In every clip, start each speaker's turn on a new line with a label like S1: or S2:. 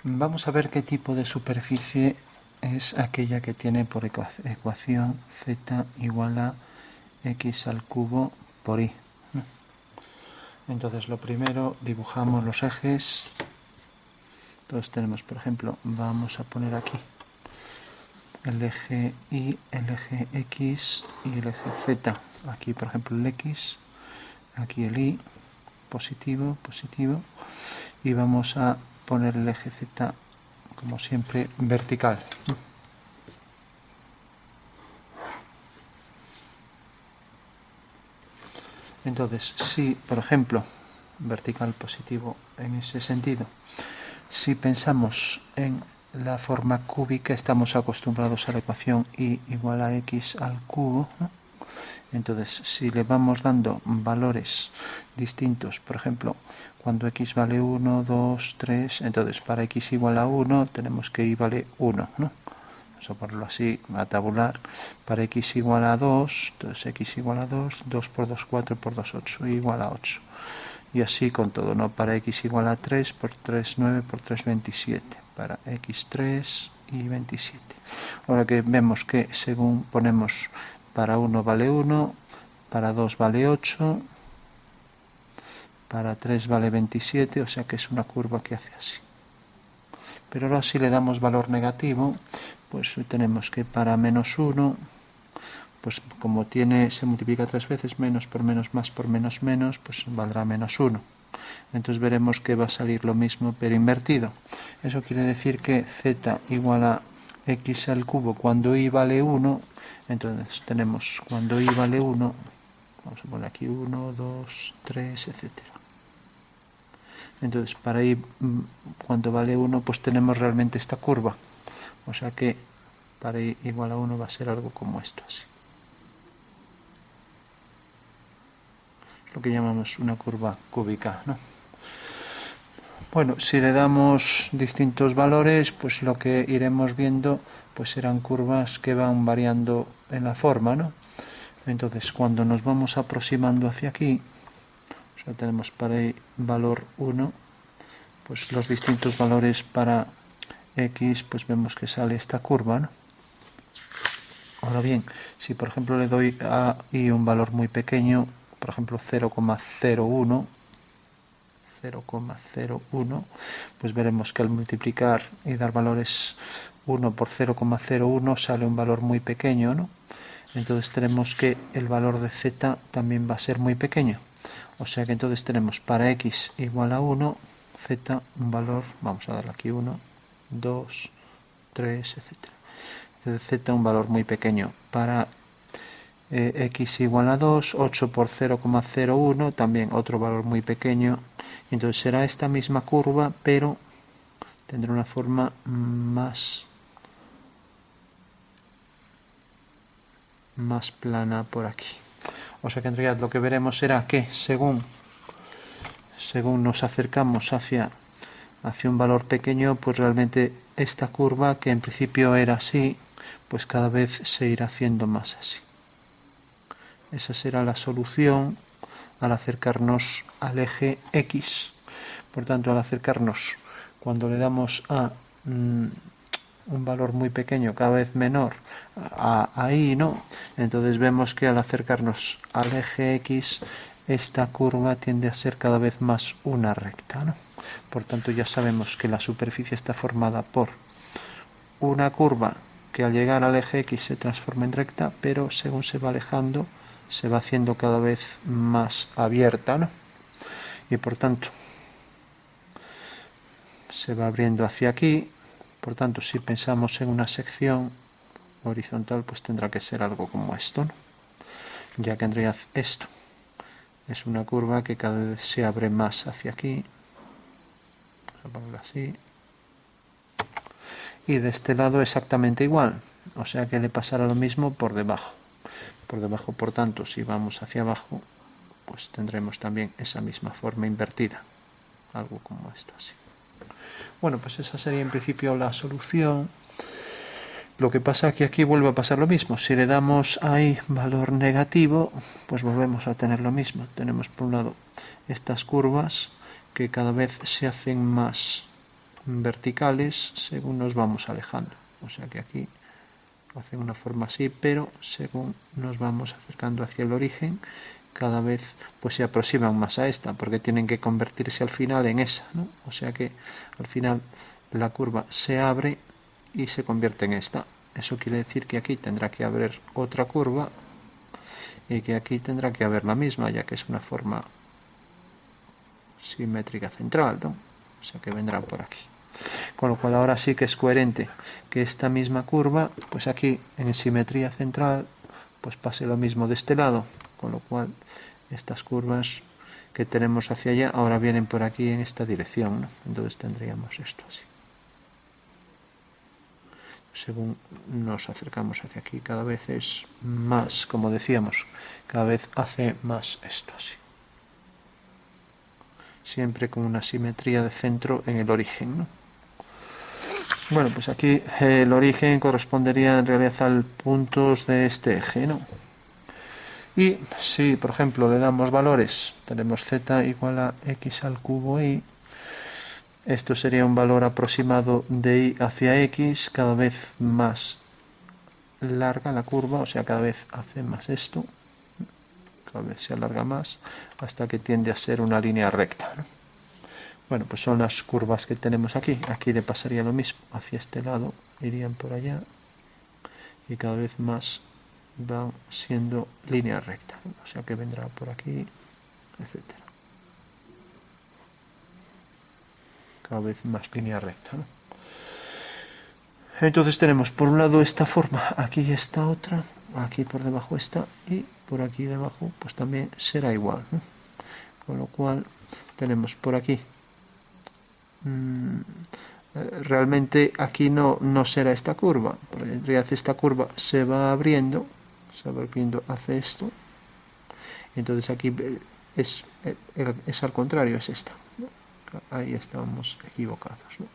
S1: Vamos a ver qué tipo de superficie es aquella que tiene por ecuación z igual a x al cubo por y. Entonces lo primero dibujamos los ejes. Entonces tenemos, por ejemplo, vamos a poner aquí el eje y, el eje x y el eje z. Aquí, por ejemplo, el x, aquí el y, positivo, positivo, y vamos a poner el eje z, como siempre, vertical. Entonces, si, por ejemplo, vertical positivo en ese sentido, si pensamos en la forma cúbica, estamos acostumbrados a la ecuación y igual a x al cubo, ¿no? Entonces, si le vamos dando valores distintos, por ejemplo, cuando x vale 1, 2, 3, entonces para x igual a 1 tenemos que y vale 1, ¿no? Vamos a ponerlo así, a tabular. Para x igual a 2, entonces x igual a 2, 2 por 2, 4 por 2, 8, igual a 8. Y así con todo, ¿no? Para x igual a 3, por 3, 9, por 3, 27. Para x 3 y 27. Ahora que vemos que según ponemos para 1 vale 1, para 2 vale 8, para 3 vale 27, o sea que es una curva que hace así. Pero ahora si le damos valor negativo, pues tenemos que para menos 1, pues como se multiplica 3 veces, menos por menos, más por menos, menos, pues valdrá menos 1. Entonces veremos que va a salir lo mismo pero invertido. Eso quiere decir que z igual a x al cubo cuando y vale 1, entonces tenemos cuando y vale 1, vamos a poner aquí 1, 2, 3, etc. Entonces para y cuando vale 1 pues tenemos realmente esta curva, o sea que para y igual a 1 va a ser algo como esto, así. Lo que llamamos una curva cúbica, ¿no? Bueno, si le damos distintos valores, pues lo que iremos viendo pues serán curvas que van variando en la forma, ¿no? Entonces, cuando nos vamos aproximando hacia aquí, o sea, tenemos para y valor 1, pues los distintos valores para x, pues vemos que sale esta curva, ¿no? Ahora bien, si por ejemplo le doy a y un valor muy pequeño, por ejemplo 0,01, pues veremos que al multiplicar y dar valores 1 por 0,01 sale un valor muy pequeño, ¿no? Entonces tenemos que el valor de z también va a ser muy pequeño. O sea que entonces tenemos para x igual a 1, z un valor, vamos a darle aquí 1, 2, 3, etc. Entonces z un valor muy pequeño. Para x igual a 2, 8 por 0,01, también otro valor muy pequeño. Entonces será esta misma curva, pero tendrá una forma más plana por aquí. O sea que en realidad lo que veremos será que según nos acercamos hacia un valor pequeño, pues realmente esta curva, que en principio era así, pues cada vez se irá haciendo más así. Esa será la solución al acercarnos al eje X. Por tanto, al acercarnos, cuando le damos a un valor muy pequeño, cada vez menor, a y, ¿no? Entonces vemos que al acercarnos al eje X, esta curva tiende a ser cada vez más una recta, ¿no? Por tanto, ya sabemos que la superficie está formada por una curva que al llegar al eje X se transforma en recta, pero según se va alejando, se va haciendo cada vez más abierta, ¿no? Y por tanto, se va abriendo hacia aquí. Por tanto, si pensamos en una sección horizontal, pues tendrá que ser algo como esto, ¿no? Ya que en realidad esto es una curva que cada vez se abre más hacia aquí. Vamos a ponerlo así. Y de este lado exactamente igual, o sea que le pasará lo mismo por debajo. Por debajo, por tanto, si vamos hacia abajo, pues tendremos también esa misma forma invertida, algo como esto así. Bueno, pues esa sería en principio la solución. Lo que pasa es que aquí vuelve a pasar lo mismo. Si le damos ahí valor negativo, pues volvemos a tener lo mismo. Tenemos por un lado estas curvas que cada vez se hacen más verticales según nos vamos alejando. O sea que aquí hace una forma así, pero según nos vamos acercando hacia el origen, cada vez pues se aproximan más a esta, porque tienen que convertirse al final en esa, ¿no? O sea que al final la curva se abre y se convierte en esta. Eso quiere decir que aquí tendrá que haber otra curva y que aquí tendrá que haber la misma, ya que es una forma simétrica central, ¿no? O sea que vendrán por aquí. Con lo cual ahora sí que es coherente que esta misma curva, pues aquí en simetría central, pues pase lo mismo de este lado, con lo cual estas curvas que tenemos hacia allá ahora vienen por aquí en esta dirección, ¿no? Entonces tendríamos esto así. Según nos acercamos hacia aquí, cada vez es más, como decíamos, cada vez hace más esto así. Siempre con una simetría de centro en el origen, ¿no? Bueno, pues aquí el origen correspondería en realidad al puntos de este eje, ¿no? Y si, por ejemplo, le damos valores, tenemos z igual a x al cubo y esto sería un valor aproximado de y hacia x, cada vez más larga la curva, o sea, cada vez hace más esto, cada vez se alarga más, hasta que tiende a ser una línea recta, ¿no? Bueno, pues son las curvas que tenemos aquí. Aquí le pasaría lo mismo. Hacia este lado irían por allá y cada vez más van siendo línea recta, ¿no? O sea que vendrá por aquí, etcétera. Cada vez más línea recta, ¿no? Entonces tenemos por un lado esta forma, aquí esta otra, aquí por debajo esta y por aquí debajo pues también será igual, ¿no? Con lo cual tenemos por aquí realmente aquí no será esta curva, porque en realidad esta curva se va abriendo hacia esto, entonces aquí es al contrario, es esta, ¿no? Ahí estamos equivocados, ¿no?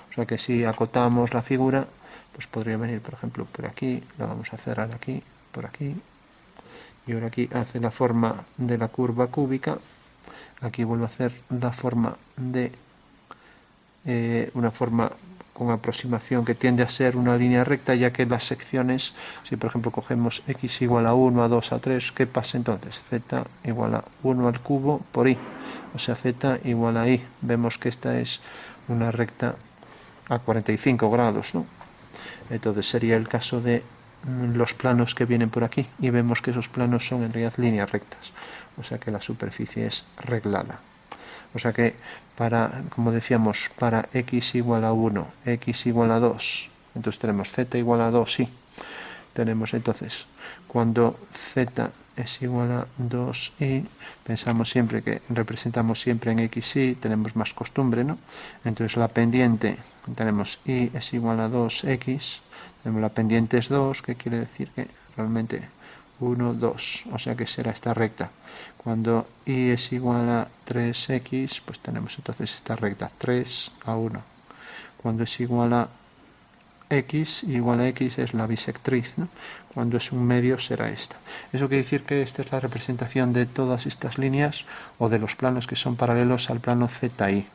S1: O sea que si acotamos la figura, pues podría venir, por ejemplo, por aquí, la vamos a cerrar aquí, por aquí, y ahora aquí hace la forma de la curva cúbica, aquí vuelve a hacer la forma de una forma con aproximación que tiende a ser una línea recta, ya que las secciones, si por ejemplo cogemos x igual a 1, a 2, a 3, ¿qué pasa entonces? Z igual a 1 al cubo por y, o sea, z igual a y. Vemos que esta es una recta a 45 grados, ¿no? Entonces sería el caso de los planos que vienen por aquí, y vemos que esos planos son en realidad líneas rectas, o sea que la superficie es reglada. O sea que para, como decíamos, para x igual a 1, x igual a 2, entonces tenemos z igual a 2, sí. Tenemos entonces, cuando z es igual a 2y, pensamos siempre que representamos siempre en xy, tenemos más costumbre, ¿no? Entonces la pendiente, tenemos y es igual a 2x, tenemos la pendiente es 2, que quiere decir que realmente 1, 2, o sea que será esta recta. Cuando y es igual a 3x, pues tenemos entonces esta recta, 3 a 1. Cuando es igual a x es la bisectriz, ¿no? Cuando es un medio será esta. Eso quiere decir que esta es la representación de todas estas líneas o de los planos que son paralelos al plano ZI.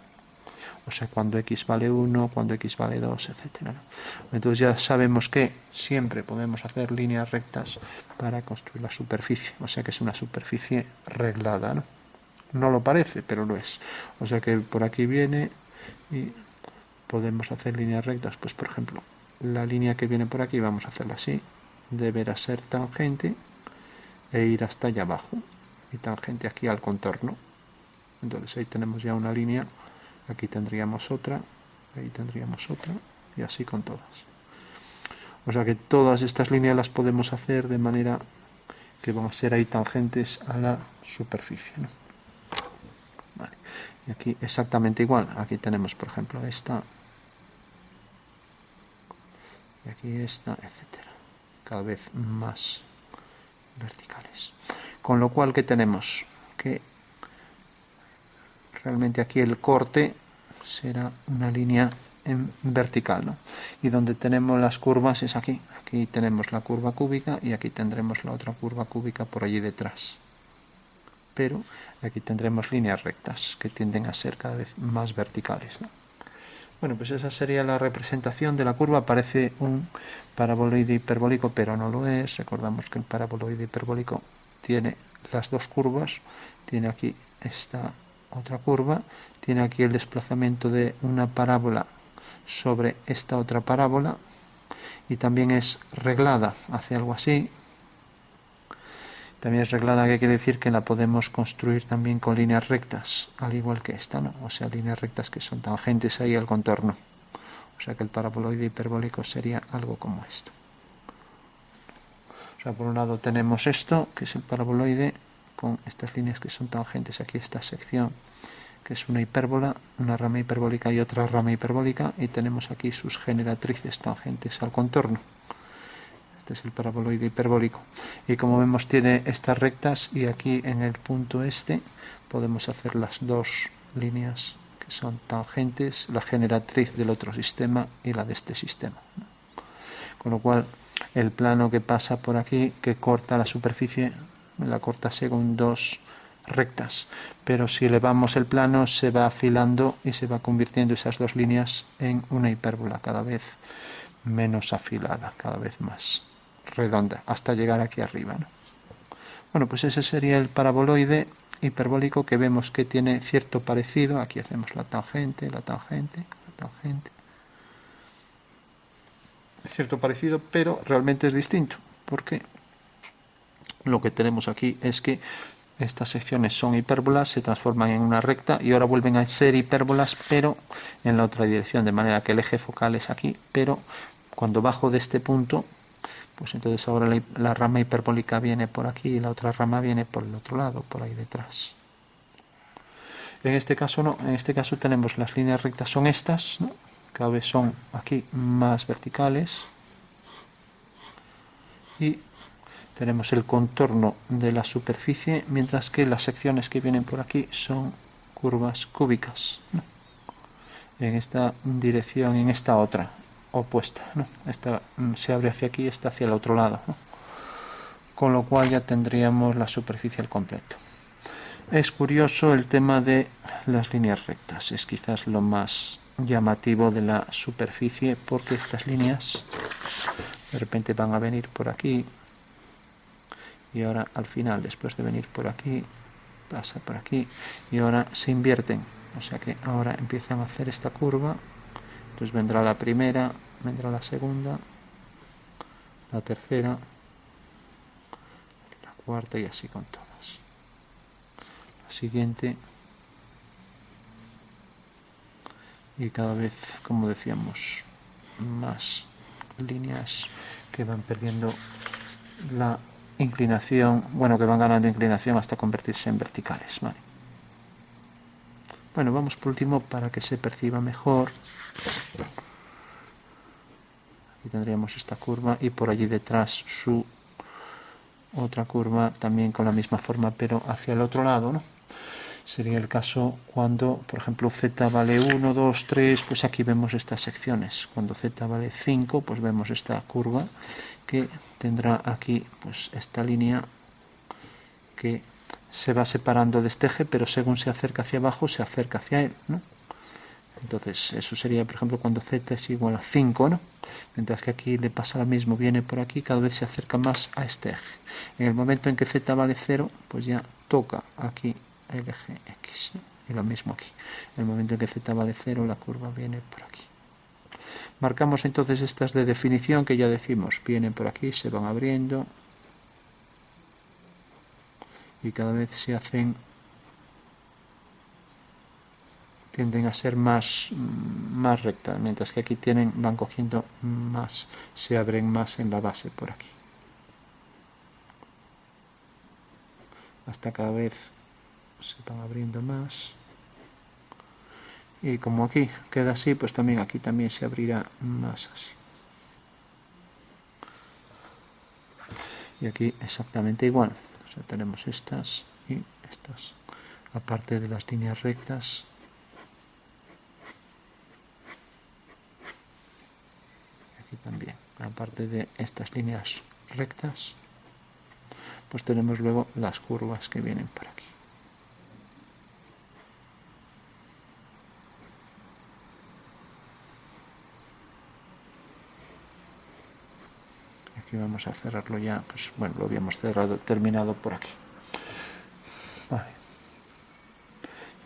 S1: O sea, cuando x vale 1, cuando x vale 2, etc. Entonces ya sabemos que siempre podemos hacer líneas rectas para construir la superficie. O sea que es una superficie reglada, ¿no? No lo parece, pero lo es. O sea que por aquí viene y podemos hacer líneas rectas. Pues por ejemplo, la línea que viene por aquí vamos a hacerla así. Deberá ser tangente e ir hasta allá abajo. Y tangente aquí al contorno. Entonces ahí tenemos ya una línea. Aquí tendríamos otra, ahí tendríamos otra, y así con todas. O sea que todas estas líneas las podemos hacer de manera que van a ser ahí tangentes a la superficie, ¿no? Vale. Y aquí exactamente igual. Aquí tenemos, por ejemplo, esta, y aquí esta, etcétera. Cada vez más verticales. Con lo cual, ¿qué tenemos? Que realmente aquí el corte será una línea en vertical, ¿no? Y donde tenemos las curvas es aquí. Aquí tenemos la curva cúbica y aquí tendremos la otra curva cúbica por allí detrás. Pero aquí tendremos líneas rectas que tienden a ser cada vez más verticales, ¿no? Bueno, pues esa sería la representación de la curva. Parece un paraboloide hiperbólico, pero no lo es. Recordamos que el paraboloide hiperbólico tiene las dos curvas. Tiene aquí esta otra curva. Tiene aquí el desplazamiento de una parábola sobre esta otra parábola. Y también es reglada, hace algo así. También es reglada, que quiere decir que la podemos construir también con líneas rectas, al igual que esta, ¿no? O sea, líneas rectas que son tangentes ahí al contorno. O sea que el paraboloide hiperbólico sería algo como esto. O sea, por un lado tenemos esto, que es el paraboloide, con estas líneas que son tangentes. Aquí esta sección, que es una hipérbola, una rama hiperbólica y otra rama hiperbólica, y tenemos aquí sus generatrices tangentes al contorno. Este es el paraboloide hiperbólico. Y como vemos tiene estas rectas, y aquí en el punto este podemos hacer las dos líneas que son tangentes, la generatriz del otro sistema y la de este sistema. Con lo cual el plano que pasa por aquí, que corta la superficie, la corta según dos rectas, pero si elevamos el plano se va afilando y se va convirtiendo esas dos líneas en una hipérbola cada vez menos afilada, cada vez más redonda, hasta llegar aquí arriba, ¿no? Bueno, pues ese sería el paraboloide hiperbólico, que vemos que tiene cierto parecido. Aquí hacemos la tangente, la tangente, la tangente. Cierto parecido, pero realmente es distinto, porque lo que tenemos aquí es que estas secciones son hipérbolas, se transforman en una recta y ahora vuelven a ser hipérbolas, pero en la otra dirección, de manera que el eje focal es aquí, pero cuando bajo de este punto, pues entonces ahora la rama hiperbólica viene por aquí y la otra rama viene por el otro lado, por ahí detrás. En este caso no, en este caso tenemos las líneas rectas son estas, ¿no? Cada vez son aquí más verticales, y tenemos el contorno de la superficie, mientras que las secciones que vienen por aquí son curvas cúbicas, ¿no? En esta dirección, en esta otra opuesta, ¿no? Esta se abre hacia aquí, esta hacia el otro lado, ¿no? Con lo cual ya tendríamos la superficie al completo. Es curioso el tema de las líneas rectas, es quizás lo más llamativo de la superficie, porque estas líneas de repente van a venir por aquí y ahora al final, después de venir por aquí, pasa por aquí y ahora se invierten, o sea que ahora empiezan a hacer esta curva. Entonces vendrá la primera, vendrá la segunda, la tercera, la cuarta y así con todas. La siguiente, y cada vez, como decíamos, más líneas que van perdiendo la inclinación, bueno, que van ganando inclinación hasta convertirse en verticales, ¿vale? Bueno, vamos por último para que se perciba mejor. Aquí tendríamos esta curva y por allí detrás su otra curva también con la misma forma, pero hacia el otro lado, ¿no? Sería el caso cuando, por ejemplo, z vale 1, 2, 3, pues aquí vemos estas secciones. Cuando z vale 5, pues vemos esta curva que tendrá aquí pues esta línea que se va separando de este eje, pero según se acerca hacia abajo, se acerca hacia él, ¿no? Entonces, eso sería, por ejemplo, cuando z es igual a 5, ¿no? Mientras que aquí le pasa lo mismo, viene por aquí, cada vez se acerca más a este eje. En el momento en que z vale 0, pues ya toca aquí el eje X, ¿no? Y lo mismo aquí. En el momento en que z vale 0, la curva viene por aquí. Marcamos entonces estas de definición que ya decimos, vienen por aquí, se van abriendo y cada vez se hacen, tienden a ser más rectas, mientras que aquí van cogiendo más, se abren más en la base por aquí. Hasta cada vez se van abriendo más. Y como aquí queda así, pues también aquí también se abrirá más así. Y aquí exactamente igual. O sea, tenemos estas y estas. Aparte de las líneas rectas, aquí también. Aparte de estas líneas rectas, pues tenemos luego las curvas que vienen por aquí. aquí vamos a cerrarlo ya, pues bueno, lo habíamos terminado por aquí. Vale.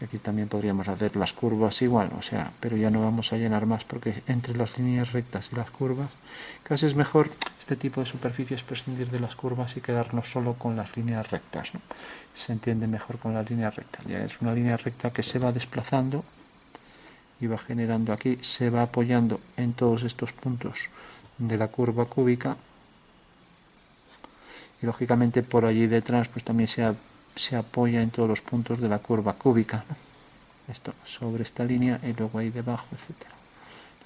S1: Y aquí también podríamos hacer las curvas igual, o sea, pero ya no vamos a llenar más porque entre las líneas rectas y las curvas, casi es mejor este tipo de superficies prescindir de las curvas y quedarnos solo con las líneas rectas, ¿no? Se entiende mejor con las líneas rectas. Ya es una línea recta que se va desplazando y va generando aquí, se va apoyando en todos estos puntos de la curva cúbica y lógicamente por allí detrás pues también se apoya en todos los puntos de la curva cúbica, ¿no? Esto sobre esta línea y luego ahí debajo, etcétera.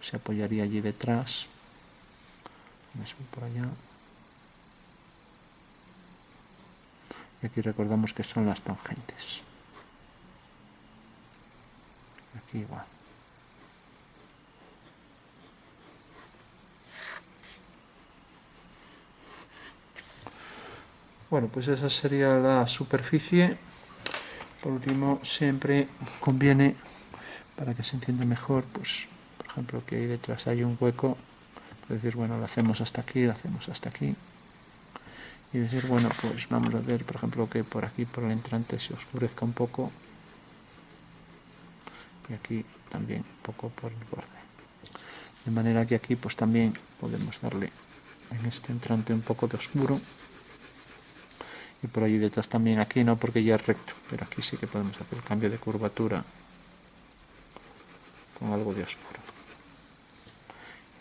S1: Se apoyaría allí detrás, mismo por allá. Y aquí recordamos que son las tangentes. Aquí igual. Bueno, pues esa sería la superficie. Por último, siempre conviene, para que se entienda mejor, pues, por ejemplo, que ahí detrás hay un hueco, pues decir, bueno, lo hacemos hasta aquí, lo hacemos hasta aquí. Y decir, bueno, pues vamos a ver, por ejemplo, que por aquí, por el entrante, se oscurezca un poco. Y aquí también un poco por el borde. De manera que aquí pues también podemos darle en este entrante un poco de oscuro. Y por allí detrás también, aquí no porque ya es recto, pero aquí sí que podemos hacer el cambio de curvatura con algo de oscuro.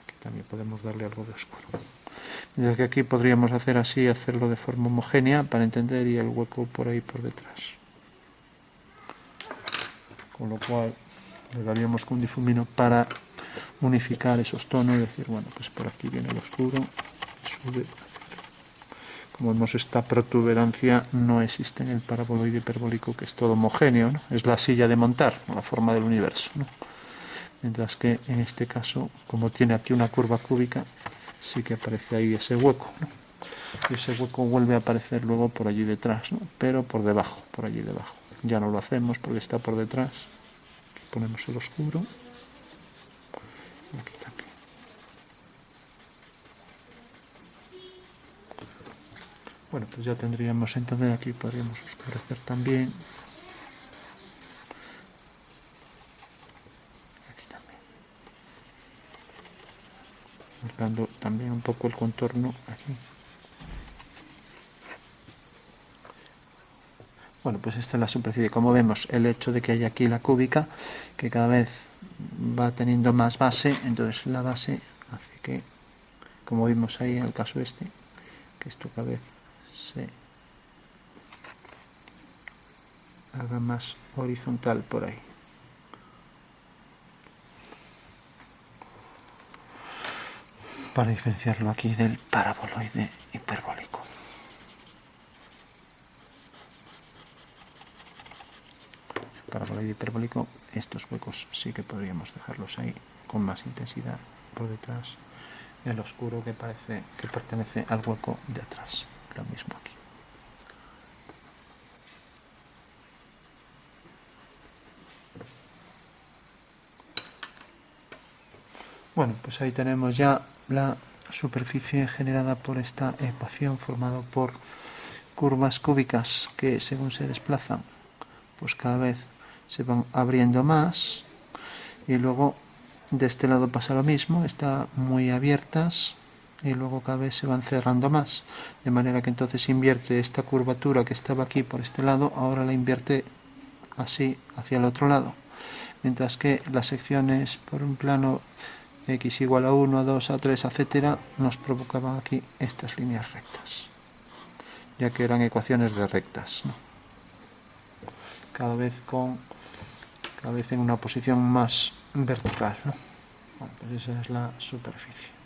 S1: Aquí también podemos darle algo de oscuro. Mientras que aquí podríamos hacer así, hacerlo de forma homogénea para entender y el hueco por ahí por detrás. Con lo cual le daríamos con un difumino para unificar esos tonos y decir, bueno, pues por aquí viene el oscuro, sube. Como vemos, esta protuberancia no existe en el paraboloide hiperbólico, que es todo homogéneo, ¿no? Es la silla de montar, la forma del universo, ¿no? Mientras que en este caso, como tiene aquí una curva cúbica, sí que aparece ahí ese hueco, ¿no? Y ese hueco vuelve a aparecer luego por allí detrás, ¿no? Pero por debajo, por allí debajo. Ya no lo hacemos porque está por detrás. Aquí ponemos el oscuro. Y aquí también. Bueno, pues ya tendríamos entonces, aquí podríamos oscurecer también. Aquí también. Marcando también un poco el contorno aquí. Bueno, pues esta es la superficie. Como vemos, el hecho de que haya aquí la cúbica, que cada vez va teniendo más base, entonces la base hace que, como vimos ahí en el caso este, que esto cada vez se haga más horizontal por ahí. Para diferenciarlo aquí del paraboloide hiperbólico. El paraboloide hiperbólico, estos huecos sí que podríamos dejarlos ahí con más intensidad por detrás. El oscuro que parece que pertenece al hueco de atrás. Lo mismo aquí. Bueno, pues ahí tenemos ya la superficie generada por esta ecuación formada por curvas cúbicas que según se desplazan pues cada vez se van abriendo más y luego de este lado pasa lo mismo, están muy abiertas y luego cada vez se van cerrando más, de manera que entonces invierte esta curvatura que estaba aquí por este lado, ahora la invierte así hacia el otro lado, mientras que las secciones por un plano x igual a 1, a 2, a 3, etcétera, nos provocaban aquí estas líneas rectas, ya que eran ecuaciones de rectas, ¿no? Cada vez en una posición más vertical, ¿no? Bueno, pues esa es la superficie.